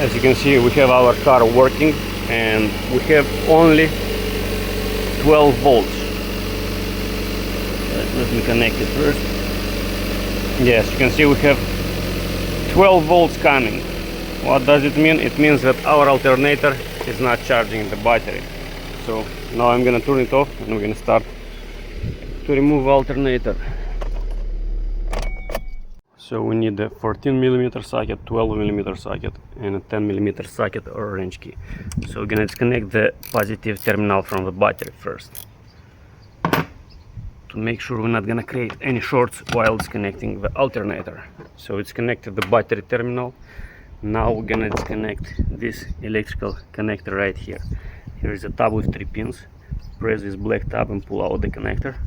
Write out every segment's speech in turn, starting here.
As you can see, we have our car working and we have only 12 volts. Let me connect it first. Yes, you can see we have 12 volts coming. What does it mean? It means that our alternator is not charging the battery. So now I'm gonna turn it off and we're gonna start to remove alternator. So we need a 14mm socket, 12mm socket and a 10mm socket or wrench key. So we're gonna disconnect the positive terminal from the battery first, to make sure we're not gonna create any shorts while disconnecting the alternator. So it's connected the battery terminal. Now we're gonna disconnect this electrical connector right here. Here is a tab with 3 pins. Press this black tab and pull out the connector.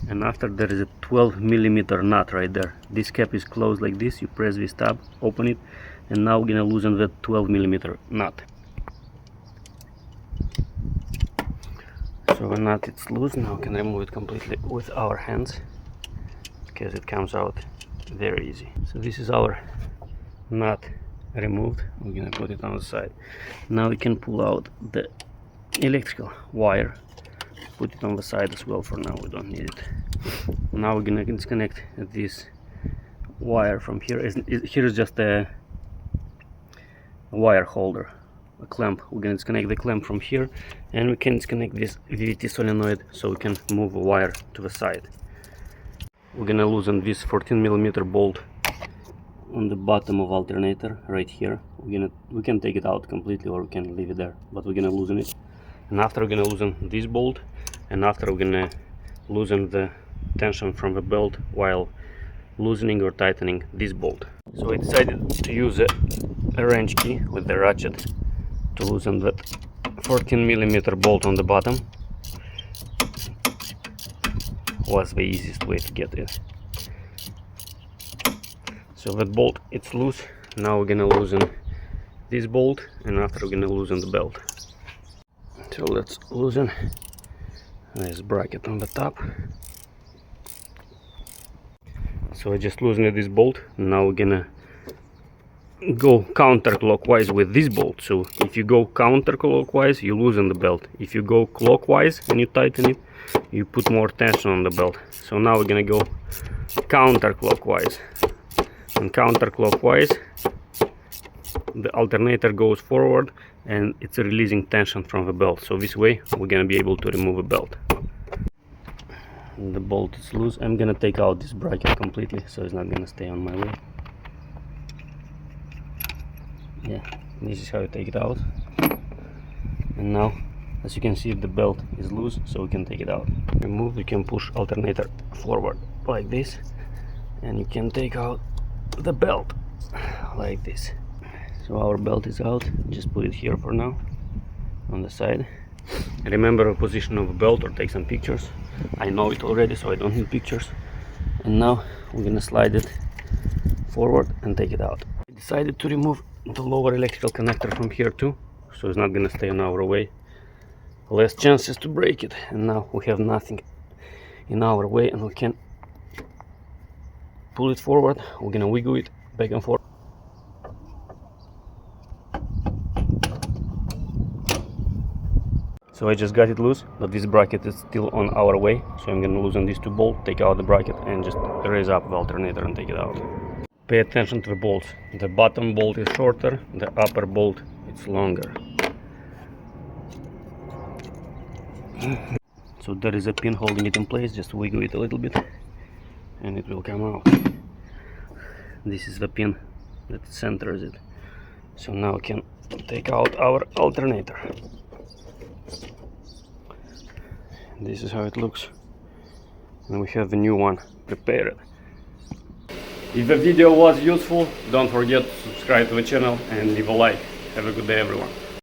And after, there is a 12mm nut right there. This cap is closed like this. You press this tab, open it, and now we're gonna loosen the 12mm nut. So the nut is loose. Now we can remove it completely with our hands, because it comes out very easy. So this is our nut removed. We're gonna put it on the side. Now we can pull out the electrical wire, put it on the side as well. For now we don't need it. Now we're gonna disconnect this wire from here. Here is just a wire holder, a clamp. We're gonna disconnect the clamp from here, and we can disconnect this VVT solenoid so we can move the wire to the side. We're gonna loosen this 14mm bolt on the bottom of alternator right here. We can take it out completely or we can leave it there, but we're gonna loosen it. And after, we're gonna loosen this bolt, and after we're gonna loosen the tension from the belt while loosening or tightening this bolt. So I decided to use a wrench key with the ratchet to loosen that 14mm bolt on the bottom. Was the easiest way to get it. So that bolt, it's loose. Now we're gonna loosen this bolt, and after we're gonna loosen the belt. So let's loosen this bracket on the top. So I just loosened this bolt. Now we're gonna go counterclockwise with this bolt. So if you go counterclockwise, you loosen the belt. If you go clockwise and you tighten it, you put more tension on the belt. So now we're gonna go counterclockwise. And counterclockwise, the alternator goes forward and it's releasing tension from the belt. So this way we're gonna be able to remove a belt. And the bolt is loose. I'm gonna take out this bracket completely so it's not gonna stay on my way. Yeah, this is how you take it out. And now, as you can see, the belt is loose, so we can take it out. Remove, you can push alternator forward like this, and you can take out the belt like this. So our belt is out. Just put it here for now on the side. Remember the position of the belt or take some pictures. I know it already, so I don't need pictures. And now we're gonna slide it forward and take it out. I decided to remove the lower electrical connector from here too, so it's not gonna stay in our way. Less chances to break it. And now we have nothing in our way, and we can pull it forward. We're gonna wiggle it back and forth. So I just got it loose, but this bracket is still on our way. So I'm gonna loosen these two bolts, take out the bracket, and just raise up the alternator and take it out. Pay attention to the bolts. The bottom bolt is shorter, the upper bolt is longer. So there is a pin holding it in place. Just wiggle it a little bit and it will come out. This is the pin that centers it. So now I can take out our alternator. This is how it looks, and we have the new one prepared. If the video was useful, don't forget to subscribe to the channel and leave a like. Have a good day, everyone.